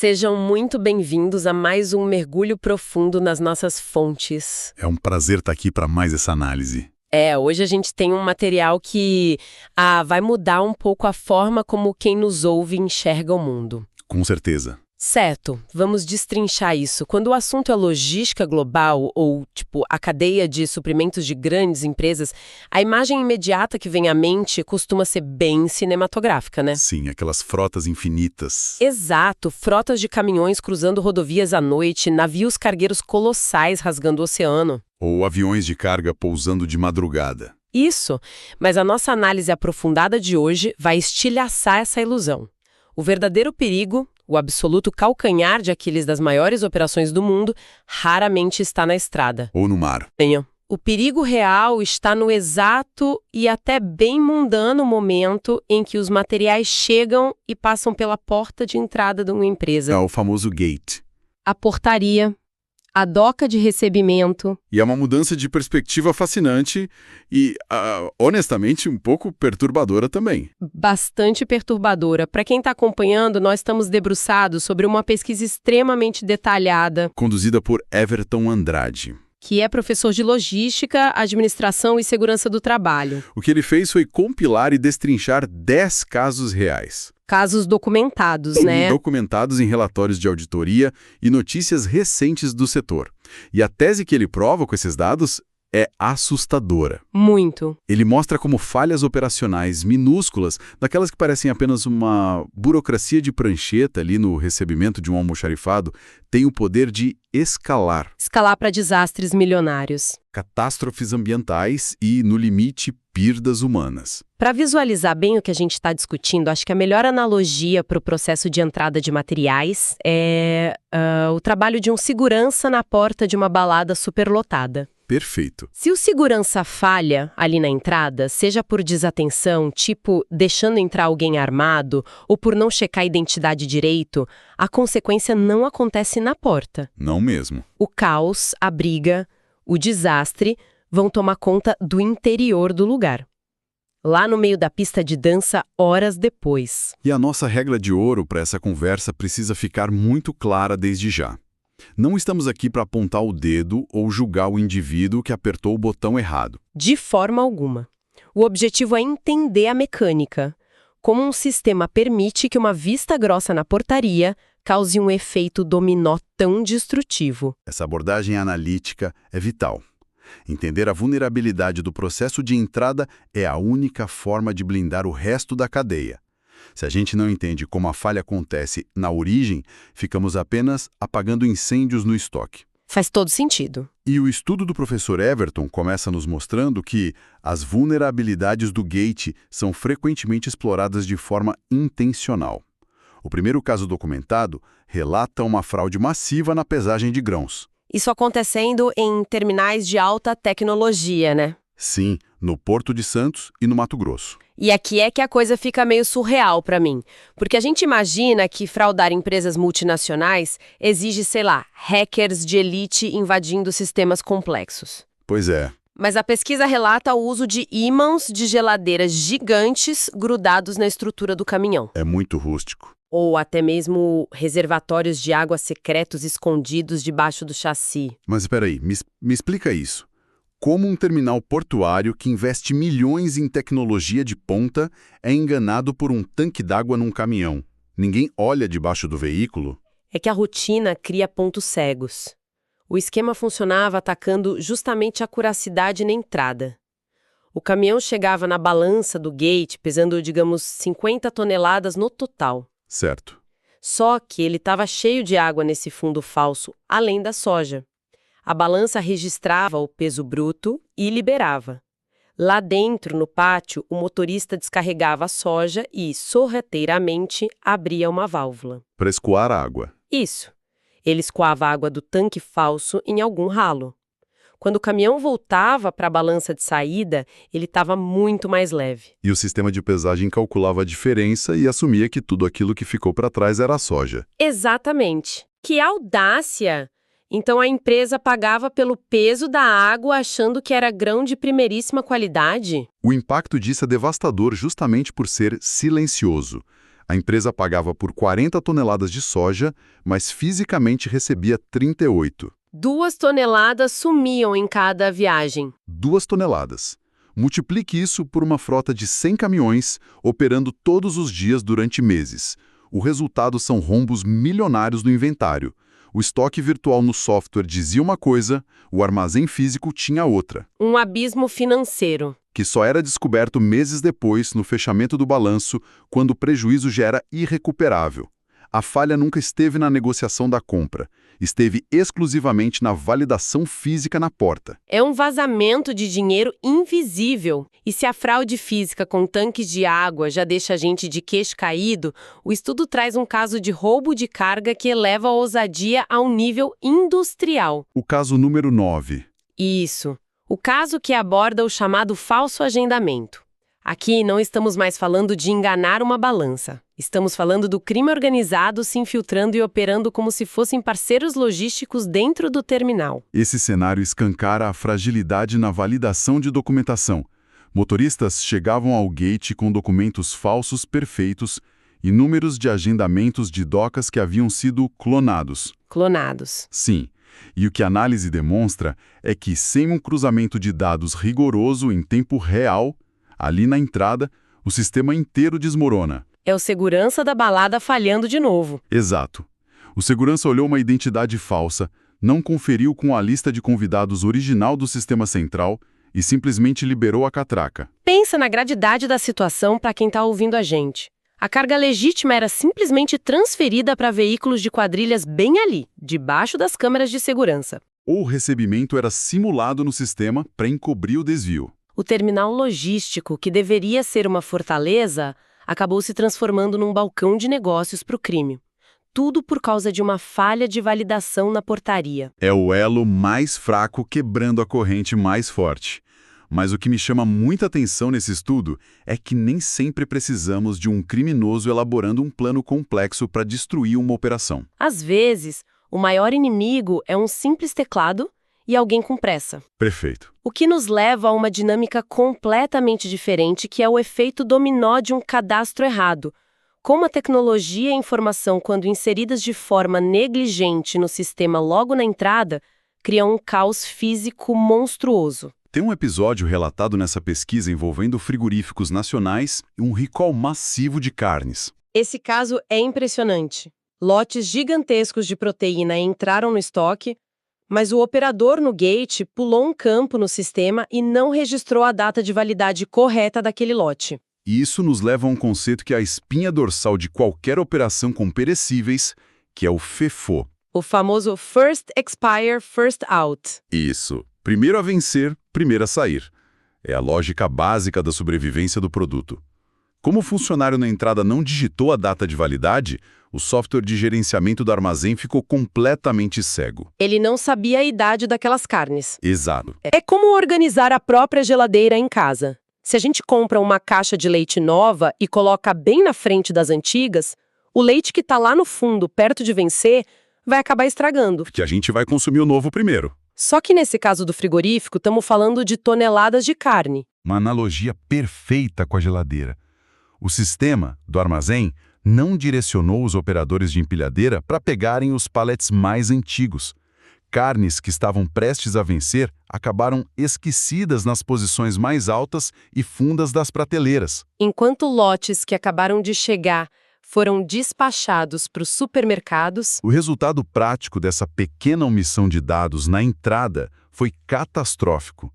Sejam muito bem-vindos a mais um mergulho profundo nas nossas fontes. É um prazer estar aqui para mais essa análise. Hoje a gente tem um material que vai mudar um pouco a forma como quem nos ouve enxerga o mundo. Com certeza. Certo, vamos destrinchar isso. Quando o assunto é logística global ou, a cadeia de suprimentos de grandes empresas, a imagem imediata que vem à mente costuma ser bem cinematográfica, né? Sim, aquelas frotas infinitas. Exato, frotas de caminhões cruzando rodovias à noite, navios cargueiros colossais rasgando o oceano. Ou aviões de carga pousando de madrugada. Isso, mas a nossa análise aprofundada de hoje vai estilhaçar essa ilusão. O verdadeiro perigo, o absoluto calcanhar de Aquiles das maiores operações do mundo, raramente está na estrada. Ou no mar. O perigo real está no exato e até bem mundano momento em que os materiais chegam e passam pela porta de entrada de uma empresa. É o famoso gate. A portaria, a doca de recebimento. E é uma mudança de perspectiva fascinante e, honestamente, um pouco perturbadora também. Bastante perturbadora. Para quem está acompanhando, nós estamos debruçados sobre uma pesquisa extremamente detalhada. Conduzida por Everton Andrade. Que é professor de Logística, Administração e Segurança do Trabalho. O que ele fez foi compilar e destrinchar 10 casos reais. Casos documentados, né? Documentados em relatórios de auditoria e notícias recentes do setor. E a tese que ele prova com esses dados é assustadora. Muito. Ele mostra como falhas operacionais minúsculas, daquelas que parecem apenas uma burocracia de prancheta ali no recebimento de um almoxarifado, têm o poder de escalar. Escalar para desastres milionários. Catástrofes ambientais e, no limite, perdas humanas. Para visualizar bem o que a gente está discutindo, acho que a melhor analogia para o processo de entrada de materiais é o trabalho de um segurança na porta de uma balada superlotada. Perfeito. Se o segurança falha ali na entrada, seja por desatenção, tipo deixando entrar alguém armado, ou por não checar a identidade direito, a consequência não acontece na porta. Não mesmo. O caos, a briga, o desastre vão tomar conta do interior do lugar. Lá no meio da pista de dança, horas depois. E a nossa regra de ouro para essa conversa precisa ficar muito clara desde já. Não estamos aqui para apontar o dedo ou julgar o indivíduo que apertou o botão errado. De forma alguma. O objetivo é entender a mecânica. Como um sistema permite que uma vista grossa na portaria cause um efeito dominó tão destrutivo. Essa abordagem analítica é vital. Entender a vulnerabilidade do processo de entrada é a única forma de blindar o resto da cadeia. Se a gente não entende como a falha acontece na origem, ficamos apenas apagando incêndios no estoque. Faz todo sentido. E o estudo do professor Everton começa nos mostrando que as vulnerabilidades do gate são frequentemente exploradas de forma intencional. O primeiro caso documentado relata uma fraude massiva na pesagem de grãos. Isso acontecendo em terminais de alta tecnologia, né? Sim, no Porto de Santos e no Mato Grosso. E aqui é que a coisa fica meio surreal para mim. Porque a gente imagina que fraudar empresas multinacionais exige, hackers de elite invadindo sistemas complexos. Pois é. Mas a pesquisa relata o uso de ímãos de geladeiras gigantes grudados na estrutura do caminhão. É muito rústico. Ou até mesmo reservatórios de água secretos escondidos debaixo do chassi. Mas espera aí, me explica isso. Como um terminal portuário que investe milhões em tecnologia de ponta é enganado por um tanque d'água num caminhão? Ninguém olha debaixo do veículo? É que a rotina cria pontos cegos. O esquema funcionava atacando justamente a curacidade na entrada. O caminhão chegava na balança do gate pesando, 50 toneladas no total. Certo. Só que ele estava cheio de água nesse fundo falso, além da soja. A balança registrava o peso bruto e liberava. Lá dentro, no pátio, o motorista descarregava a soja e, sorrateiramente, abria uma válvula. Para escoar a água. Isso. Ele escoava a água do tanque falso em algum ralo. Quando o caminhão voltava para a balança de saída, ele estava muito mais leve. E o sistema de pesagem calculava a diferença e assumia que tudo aquilo que ficou para trás era a soja. Exatamente. Que audácia! Então a empresa pagava pelo peso da água achando que era grão de primeiríssima qualidade? O impacto disso é devastador justamente por ser silencioso. A empresa pagava por 40 toneladas de soja, mas fisicamente recebia 38. 2 toneladas sumiam em cada viagem. 2 toneladas. Multiplique isso por uma frota de 100 caminhões operando todos os dias durante meses. O resultado são rombos milionários no inventário. O estoque virtual no software dizia uma coisa, o armazém físico tinha outra. Um abismo financeiro. Que só era descoberto meses depois, no fechamento do balanço, quando o prejuízo já era irrecuperável. A falha nunca esteve na negociação da compra, esteve exclusivamente na validação física na porta. É um vazamento de dinheiro invisível. E se a fraude física com tanques de água já deixa a gente de queixo caído, o estudo traz um caso de roubo de carga que eleva a ousadia a um nível industrial. O caso número 9. Isso. O caso que aborda o chamado falso agendamento. Aqui não estamos mais falando de enganar uma balança. Estamos falando do crime organizado se infiltrando e operando como se fossem parceiros logísticos dentro do terminal. Esse cenário escancara a fragilidade na validação de documentação. Motoristas chegavam ao gate com documentos falsos perfeitos e números de agendamentos de docas que haviam sido clonados. Clonados. Sim. E o que a análise demonstra é que, sem um cruzamento de dados rigoroso em tempo real, ali na entrada, o sistema inteiro desmorona. É o segurança da balada falhando de novo. Exato. O segurança olhou uma identidade falsa, não conferiu com a lista de convidados original do sistema central e simplesmente liberou a catraca. Pensa na gravidade da situação para quem está ouvindo a gente. A carga legítima era simplesmente transferida para veículos de quadrilhas bem ali, debaixo das câmeras de segurança. Ou o recebimento era simulado no sistema para encobrir o desvio. O terminal logístico, que deveria ser uma fortaleza, acabou se transformando num balcão de negócios para o crime. Tudo por causa de uma falha de validação na portaria. É o elo mais fraco quebrando a corrente mais forte. Mas o que me chama muita atenção nesse estudo é que nem sempre precisamos de um criminoso elaborando um plano complexo para destruir uma operação. Às vezes, o maior inimigo é um simples teclado e alguém com pressa. Perfeito. O que nos leva a uma dinâmica completamente diferente, que é o efeito dominó de um cadastro errado. Como a tecnologia e a informação, quando inseridas de forma negligente no sistema logo na entrada, criam um caos físico monstruoso. Tem um episódio relatado nessa pesquisa envolvendo frigoríficos nacionais e um recall massivo de carnes. Esse caso é impressionante. Lotes gigantescos de proteína entraram no estoque, mas o operador no gate pulou um campo no sistema e não registrou a data de validade correta daquele lote. E isso nos leva a um conceito que é a espinha dorsal de qualquer operação com perecíveis, que é o FIFO. O famoso First Expire, First Out. Isso. Primeiro a vencer, primeiro a sair. É a lógica básica da sobrevivência do produto. Como o funcionário na entrada não digitou a data de validade, o software de gerenciamento do armazém ficou completamente cego. Ele não sabia a idade daquelas carnes. Exato. É como organizar a própria geladeira em casa. Se a gente compra uma caixa de leite nova e coloca bem na frente das antigas, o leite que está lá no fundo, perto de vencer, vai acabar estragando. Que a gente vai consumir o novo primeiro. Só que nesse caso do frigorífico, estamos falando de toneladas de carne. Uma analogia perfeita com a geladeira. O sistema do armazém não direcionou os operadores de empilhadeira para pegarem os pallets mais antigos. Carnes que estavam prestes a vencer acabaram esquecidas nas posições mais altas e fundas das prateleiras. Enquanto lotes que acabaram de chegar foram despachados para os supermercados. O resultado prático dessa pequena omissão de dados na entrada foi catastrófico.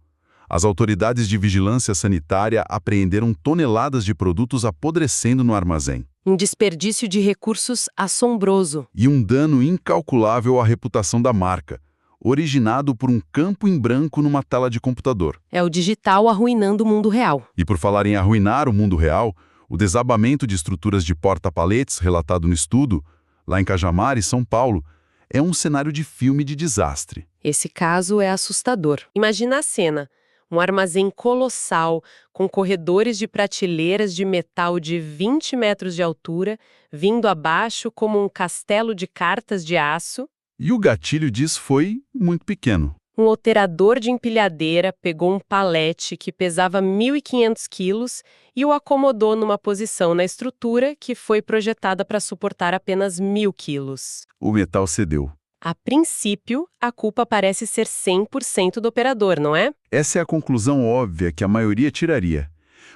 As autoridades de vigilância sanitária apreenderam toneladas de produtos apodrecendo no armazém. Um desperdício de recursos assombroso. E um dano incalculável à reputação da marca, originado por um campo em branco numa tela de computador. É o digital arruinando o mundo real. E por falar em arruinar o mundo real, o desabamento de estruturas de porta-paletes relatado no estudo, lá em Cajamar, São Paulo, é um cenário de filme de desastre. Esse caso é assustador. Imagina a cena. Um armazém colossal, com corredores de prateleiras de metal de 20 metros de altura, vindo abaixo como um castelo de cartas de aço. E o gatilho disso foi muito pequeno. Um operador de empilhadeira pegou um palete que pesava 1.500 quilos e o acomodou numa posição na estrutura que foi projetada para suportar apenas 1.000 quilos. O metal cedeu. A princípio, a culpa parece ser 100% do operador, não é? Essa é a conclusão óbvia que a maioria tiraria.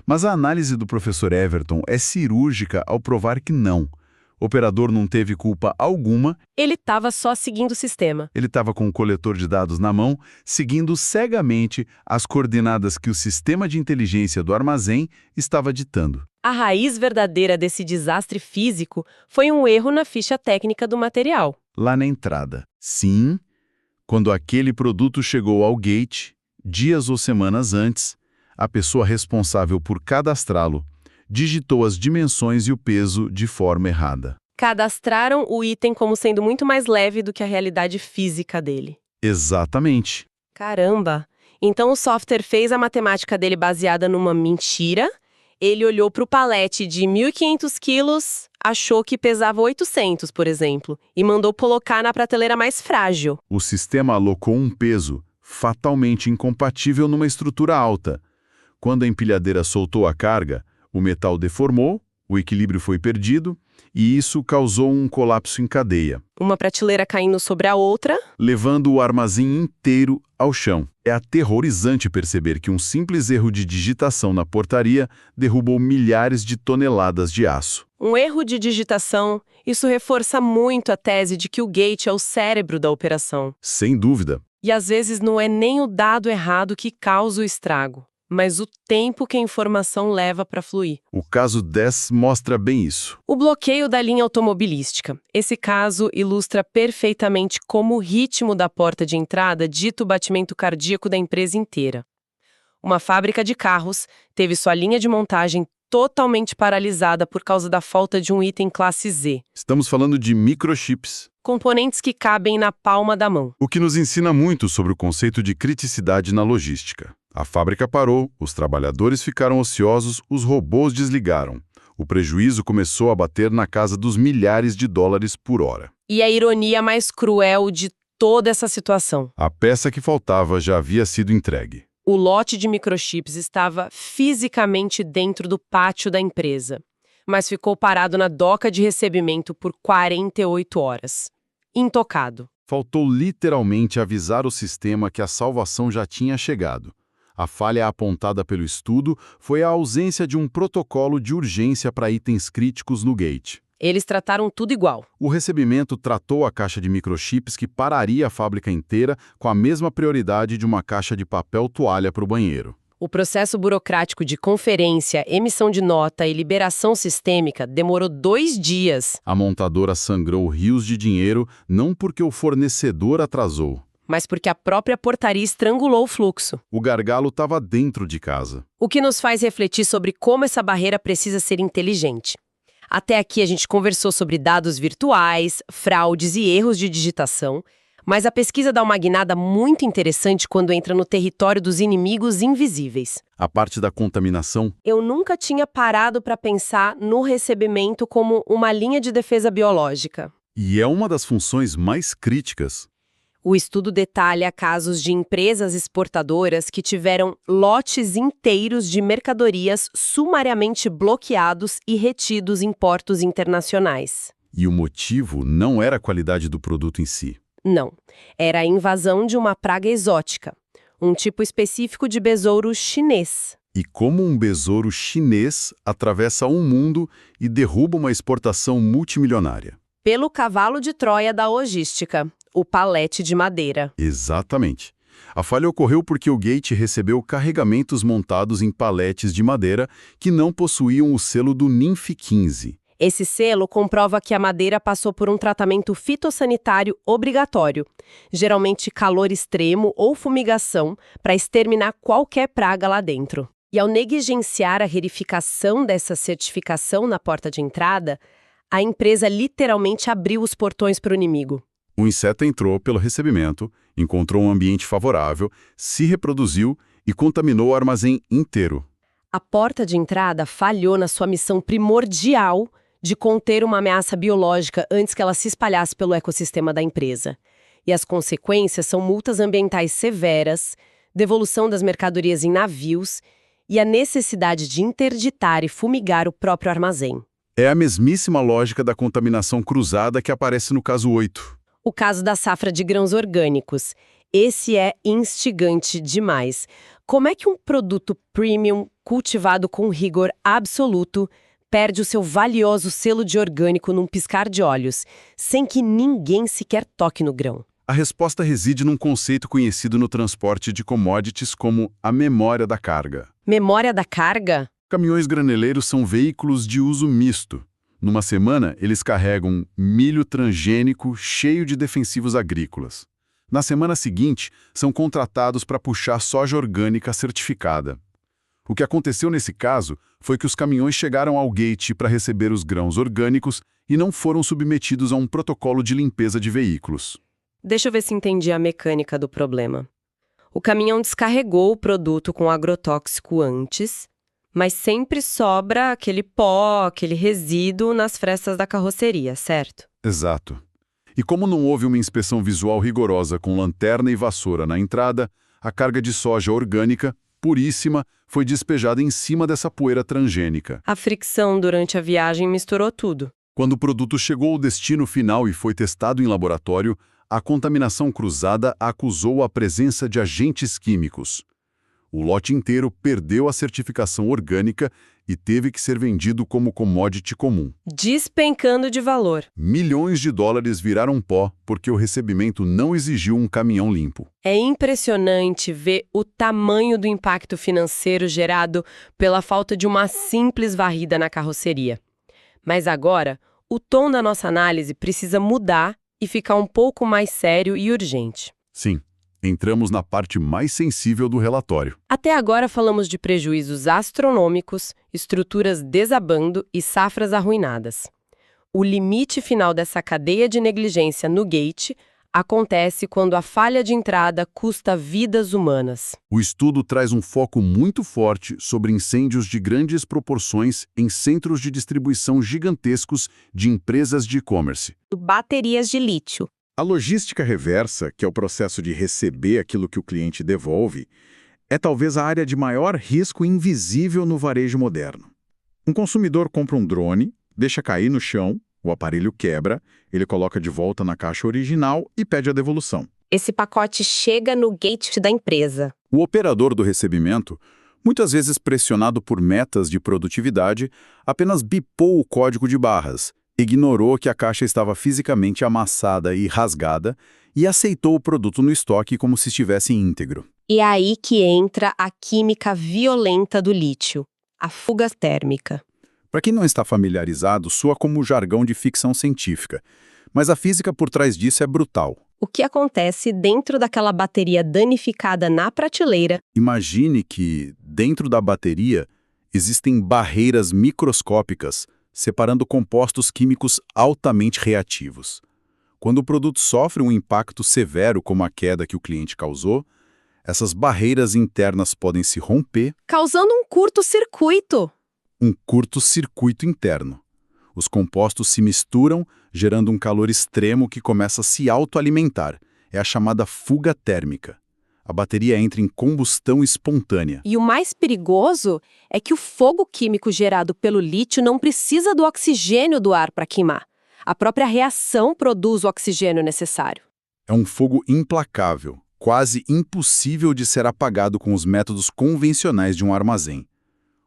Mas a análise do professor Everton é cirúrgica ao provar que não. O operador não teve culpa alguma. Ele estava só seguindo o sistema. Ele estava com o coletor de dados na mão, seguindo cegamente as coordenadas que o sistema de inteligência do armazém estava ditando. A raiz verdadeira desse desastre físico foi um erro na ficha técnica do material. Lá na entrada. Sim, quando aquele produto chegou ao gate, dias ou semanas antes, a pessoa responsável por cadastrá-lo digitou as dimensões e o peso de forma errada. Cadastraram o item como sendo muito mais leve do que a realidade física dele. Exatamente. Caramba! Então o software fez a matemática dele baseada numa mentira. Ele olhou para o palete de 1.500 quilos, achou que pesava 800, por exemplo, e mandou colocar na prateleira mais frágil. O sistema alocou um peso fatalmente incompatível numa estrutura alta. Quando a empilhadeira soltou a carga, o metal deformou, o equilíbrio foi perdido e isso causou um colapso em cadeia. Uma prateleira caindo sobre a outra, levando o armazém inteiro ao chão. É aterrorizante perceber que um simples erro de digitação na portaria derrubou milhares de toneladas de aço. um erro de digitação, isso reforça muito a tese de que o gate é o cérebro da operação. Sem dúvida. E às vezes não é nem o dado errado que causa o estrago, mas o tempo que a informação leva para fluir. O caso 10 mostra bem isso. O bloqueio da linha automobilística. Esse caso ilustra perfeitamente como o ritmo da porta de entrada dita o batimento cardíaco da empresa inteira. Uma fábrica de carros teve sua linha de montagem totalmente paralisada por causa da falta de um item classe Z. Estamos falando de microchips, Componentes que cabem na palma da mão. o que nos ensina muito sobre o conceito de criticidade na logística. A fábrica parou, os trabalhadores ficaram ociosos, os robôs desligaram. O prejuízo começou a bater na casa dos milhares de dólares por hora. E a ironia mais cruel de toda essa situação. A peça que faltava já havia sido entregue. O lote de microchips estava fisicamente dentro do pátio da empresa, mas ficou parado na doca de recebimento por 48 horas. Intocado. Faltou literalmente avisar o sistema que a salvação já tinha chegado. A falha apontada pelo estudo foi a ausência de um protocolo de urgência para itens críticos no gate. Eles trataram tudo igual. O recebimento tratou a caixa de microchips que pararia a fábrica inteira com a mesma prioridade de uma caixa de papel toalha para o banheiro. O processo burocrático de conferência, emissão de nota e liberação sistêmica demorou 2 dias. A montadora sangrou rios de dinheiro não porque o fornecedor atrasou. Mas porque a própria portaria estrangulou o fluxo. O gargalo estava dentro de casa. O que nos faz refletir sobre como essa barreira precisa ser inteligente. Até aqui a gente conversou sobre dados virtuais, fraudes e erros de digitação, mas a pesquisa dá uma guinada muito interessante quando entra no território dos inimigos invisíveis. A parte da contaminação. Eu nunca tinha parado para pensar no recebimento como uma linha de defesa biológica. E é uma das funções mais críticas. O estudo detalha casos de empresas exportadoras que tiveram lotes inteiros de mercadorias sumariamente bloqueados e retidos em portos internacionais. E o motivo não era a qualidade do produto em si. Não, era a invasão de uma praga exótica, um tipo específico de besouro chinês. E como um besouro chinês atravessa um mundo e derruba uma exportação multimilionária. Pelo cavalo de Troia da logística, o palete de madeira. Exatamente. A falha ocorreu porque o gate recebeu carregamentos montados em paletes de madeira que não possuíam o selo do NINF 15. Esse selo comprova que a madeira passou por um tratamento fitossanitário obrigatório, geralmente calor extremo ou fumigação, para exterminar qualquer praga lá dentro. E ao negligenciar a verificação dessa certificação na porta de entrada, a empresa literalmente abriu os portões para o inimigo. O inseto entrou pelo recebimento, encontrou um ambiente favorável, se reproduziu e contaminou o armazém inteiro. A porta de entrada falhou na sua missão primordial de conter uma ameaça biológica antes que ela se espalhasse pelo ecossistema da empresa. E as consequências são multas ambientais severas, devolução das mercadorias em navios e a necessidade de interditar e fumigar o próprio armazém. É a mesmíssima lógica da contaminação cruzada que aparece no caso 8. O caso da safra de grãos orgânicos. Esse é instigante demais. Como é que um produto premium, cultivado com rigor absoluto, perde o seu valioso selo de orgânico num piscar de olhos, sem que ninguém sequer toque no grão? A resposta reside num conceito conhecido no transporte de commodities como a memória da carga. Memória da carga? Caminhões graneleiros são veículos de uso misto. Numa semana, eles carregam milho transgênico cheio de defensivos agrícolas. Na semana seguinte, são contratados para puxar soja orgânica certificada. O que aconteceu nesse caso foi que os caminhões chegaram ao gate para receber os grãos orgânicos e não foram submetidos a um protocolo de limpeza de veículos. Deixa eu ver se entendi a mecânica do problema. O caminhão descarregou o produto com agrotóxico antes, mas sempre sobra aquele pó, aquele resíduo nas frestas da carroceria, certo? Exato. E como não houve uma inspeção visual rigorosa com lanterna e vassoura na entrada, a carga de soja orgânica, puríssima, foi despejada em cima dessa poeira transgênica. A fricção durante a viagem misturou tudo. Quando o produto chegou ao destino final e foi testado em laboratório, a contaminação cruzada acusou a presença de agentes químicos. O lote inteiro perdeu a certificação orgânica e teve que ser vendido como commodity comum. Despencando de valor. Milhões de dólares viraram pó porque o recebimento não exigiu um caminhão limpo. É impressionante ver o tamanho do impacto financeiro gerado pela falta de uma simples varrida na carroceria. Mas agora, o tom da nossa análise precisa mudar e ficar um pouco mais sério e urgente. Sim. Entramos na parte mais sensível do relatório. Até agora falamos de prejuízos astronômicos, estruturas desabando e safras arruinadas. O limite final dessa cadeia de negligência no gate acontece quando a falha de entrada custa vidas humanas. O estudo traz um foco muito forte sobre incêndios de grandes proporções em centros de distribuição gigantescos de empresas de e-commerce. Baterias de lítio. A logística reversa, que é o processo de receber aquilo que o cliente devolve, é talvez a área de maior risco invisível no varejo moderno. Um consumidor compra um drone, deixa cair no chão, o aparelho quebra, ele coloca de volta na caixa original e pede a devolução. Esse pacote chega no gate da empresa. O operador do recebimento, muitas vezes pressionado por metas de produtividade, apenas bipou o código de barras, ignorou que a caixa estava fisicamente amassada e rasgada e aceitou o produto no estoque como se estivesse íntegro. E é aí que entra a química violenta do lítio, a fuga térmica. Para quem não está familiarizado, soa como jargão de ficção científica, mas a física por trás disso é brutal. O que acontece dentro daquela bateria danificada na prateleira? Imagine que, dentro da bateria, existem barreiras microscópicas separando compostos químicos altamente reativos. Quando o produto sofre um impacto severo como a queda que o cliente causou, essas barreiras internas podem se romper, Causando um curto-circuito. um curto-circuito interno. Os compostos se misturam, gerando um calor extremo que começa a se autoalimentar. É a chamada fuga térmica. A bateria entra em combustão espontânea. E o mais perigoso é que o fogo químico gerado pelo lítio não precisa do oxigênio do ar para queimar. A própria reação produz o oxigênio necessário. É um fogo implacável, quase impossível de ser apagado com os métodos convencionais de um armazém.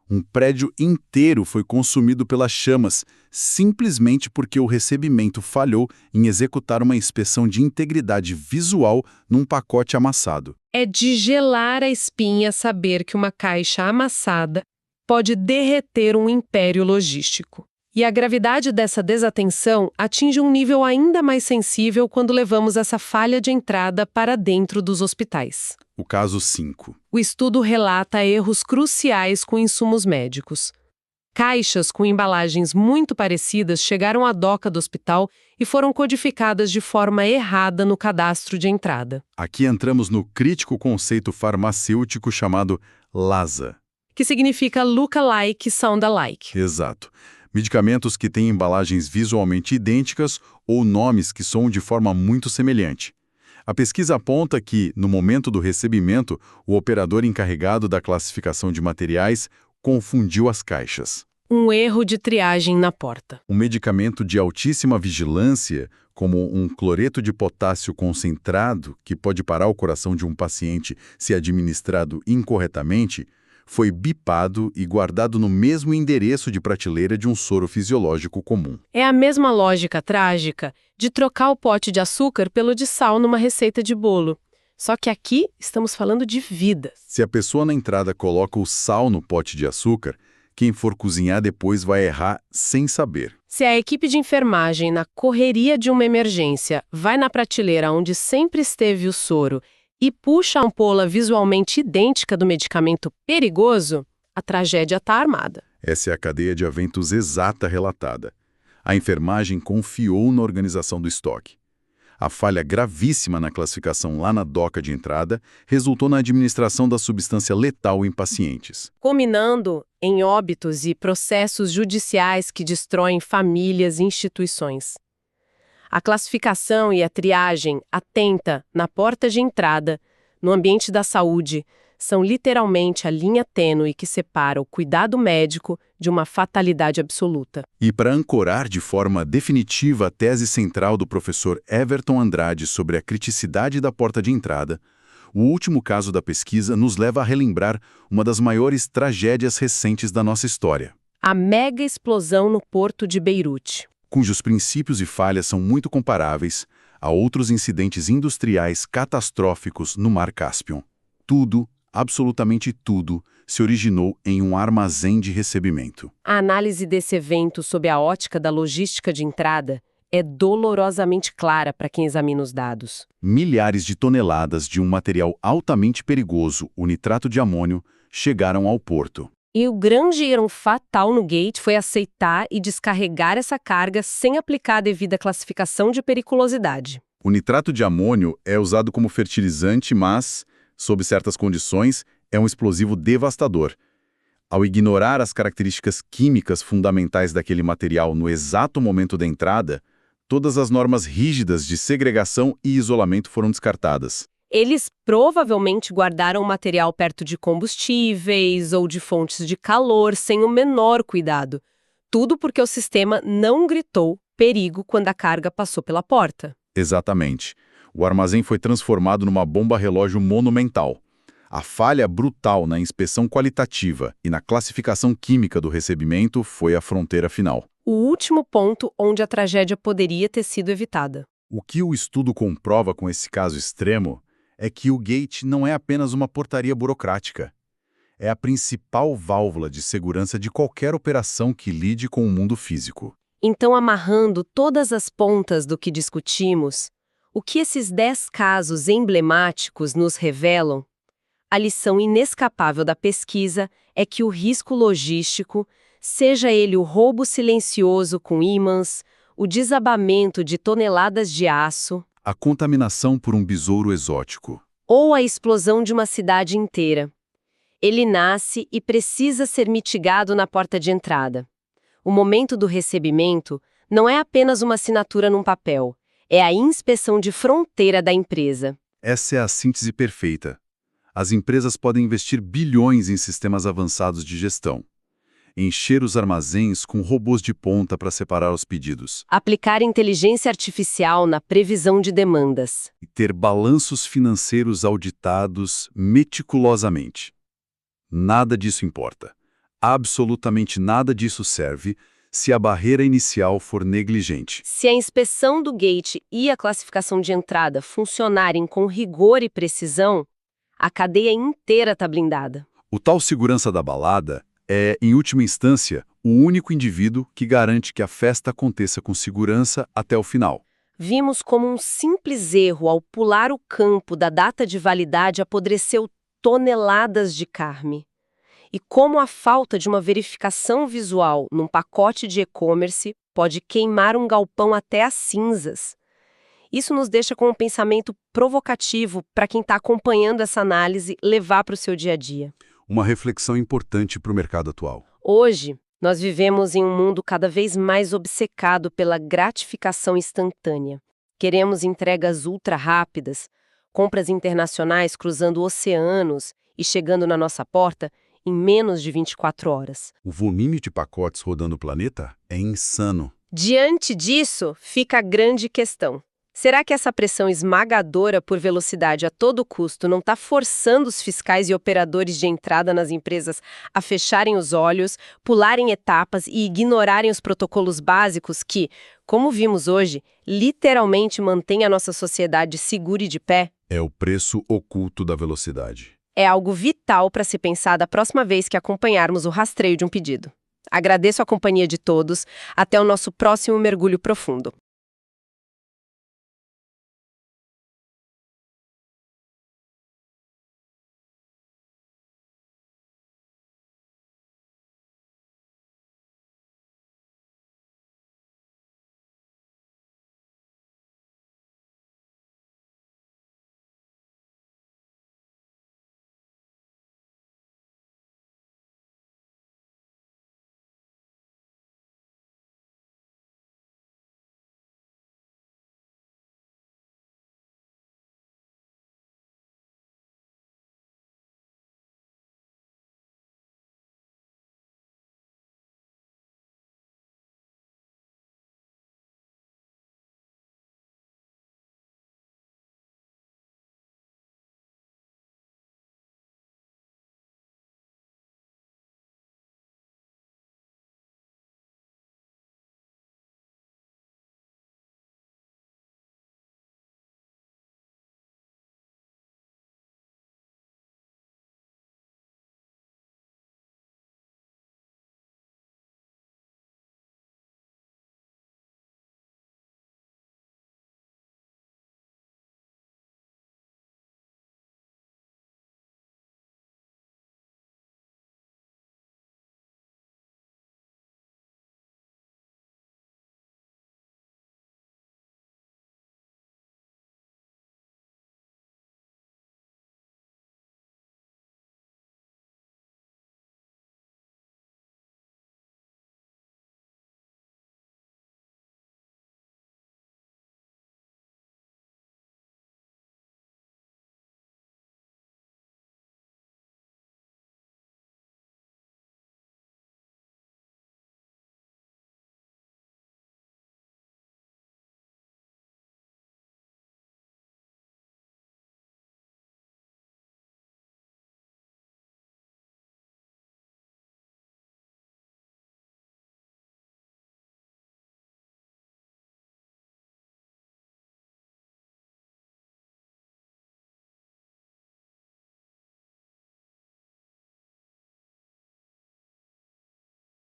Um prédio inteiro foi consumido pelas chamas, simplesmente porque o recebimento falhou em executar uma inspeção de integridade visual num pacote amassado. É de gelar a espinha saber que uma caixa amassada pode derreter um império logístico. E a gravidade dessa desatenção atinge um nível ainda mais sensível quando levamos essa falha de entrada para dentro dos hospitais. O caso 5. O estudo relata erros cruciais com insumos médicos. Caixas com embalagens muito parecidas chegaram à doca do hospital e foram codificadas de forma errada no cadastro de entrada. Aqui entramos no crítico conceito farmacêutico chamado LASA. Que significa look alike, sound alike. Exato. Medicamentos que têm embalagens visualmente idênticas ou nomes que soam de forma muito semelhante. A pesquisa aponta que, no momento do recebimento, o operador encarregado da classificação de materiais confundiu as caixas. Um erro de triagem na porta. Um medicamento de altíssima vigilância, como um cloreto de potássio concentrado, que pode parar o coração de um paciente se administrado incorretamente, foi bipado e guardado no mesmo endereço de prateleira de um soro fisiológico comum. É a mesma lógica trágica de trocar o pote de açúcar pelo de sal numa receita de bolo. Só que aqui estamos falando de vidas. Se a pessoa na entrada coloca o sal no pote de açúcar, quem for cozinhar depois vai errar sem saber. Se a equipe de enfermagem, na correria de uma emergência, vai na prateleira onde sempre esteve o soro e puxa a ampola visualmente idêntica do medicamento perigoso, a tragédia está armada. Essa é a cadeia de eventos exata relatada. A enfermagem confiou na organização do estoque. A falha gravíssima na classificação lá na doca de entrada resultou na administração da substância letal em pacientes. Culminando em óbitos e processos judiciais que destroem famílias e instituições. A classificação e a triagem atenta na porta de entrada, no ambiente da saúde, são literalmente a linha tênue que separa o cuidado médico de uma fatalidade absoluta. E para ancorar de forma definitiva a tese central do professor Everton Andrade sobre a criticidade da porta de entrada, o último caso da pesquisa nos leva a relembrar uma das maiores tragédias recentes da nossa história. A mega explosão no porto de Beirute. Cujos princípios e falhas são muito comparáveis a outros incidentes industriais catastróficos no Mar Cáspio. Tudo, absolutamente tudo, se originou em um armazém de recebimento. A análise desse evento sob a ótica da logística de entrada é dolorosamente clara para quem examina os dados. Milhares de toneladas de um material altamente perigoso, o nitrato de amônio, chegaram ao porto. E o grande erro fatal no gate foi aceitar e descarregar essa carga sem aplicar a devida classificação de periculosidade. O nitrato de amônio é usado como fertilizante, mas, sob certas condições, é um explosivo devastador. Ao ignorar as características químicas fundamentais daquele material no exato momento da entrada, todas as normas rígidas de segregação e isolamento foram descartadas. Eles provavelmente guardaram o material perto de combustíveis ou de fontes de calor sem o menor cuidado. Tudo porque o sistema não gritou perigo quando a carga passou pela porta. Exatamente. O armazém foi transformado numa bomba-relógio monumental. A falha brutal na inspeção qualitativa e na classificação química do recebimento foi a fronteira final. O último ponto onde a tragédia poderia ter sido evitada. O que o estudo comprova com esse caso extremo é que o gate não é apenas uma portaria burocrática. É a principal válvula de segurança de qualquer operação que lide com o mundo físico. Então, amarrando todas as pontas do que discutimos, o que esses 10 casos emblemáticos nos revelam? A lição inescapável da pesquisa é que o risco logístico, seja ele o roubo silencioso com ímãs, o desabamento de toneladas de aço, A contaminação por um besouro exótico. ou a explosão de uma cidade inteira. Ele nasce e precisa ser mitigado na porta de entrada. O momento do recebimento não é apenas uma assinatura num papel, é a inspeção de fronteira da empresa. Essa é a síntese perfeita. As empresas podem investir bilhões em sistemas avançados de gestão. Encher os armazéns com robôs de ponta para separar os pedidos. Aplicar inteligência artificial na previsão de demandas. E ter balanços financeiros auditados meticulosamente. Nada disso importa. Absolutamente nada disso serve se a barreira inicial for negligente. Se a inspeção do gate e a classificação de entrada funcionarem com rigor e precisão, a cadeia inteira está blindada. O tal segurança da balada é, em última instância, o único indivíduo que garante que a festa aconteça com segurança até o final. Vimos como um simples erro ao pular o campo da data de validade apodreceu toneladas de carne. E como a falta de uma verificação visual num pacote de e-commerce pode queimar um galpão até as cinzas. Isso nos deixa com um pensamento provocativo para quem está acompanhando essa análise levar para o seu dia a dia. Uma reflexão importante para o mercado atual. Hoje, nós vivemos em um mundo cada vez mais obcecado pela gratificação instantânea. Queremos entregas ultra rápidas, compras internacionais cruzando oceanos e chegando na nossa porta em menos de 24 horas. O volume de pacotes rodando o planeta é insano. Diante disso, fica a grande questão. Será que essa pressão esmagadora por velocidade a todo custo não está forçando os fiscais e operadores de entrada nas empresas a fecharem os olhos, pularem etapas e ignorarem os protocolos básicos que, como vimos hoje, literalmente mantêm a nossa sociedade segura e de pé? É o preço oculto da velocidade. É algo vital para se pensar da próxima vez que acompanharmos o rastreio de um pedido. Agradeço a companhia de todos. Até o nosso próximo mergulho profundo.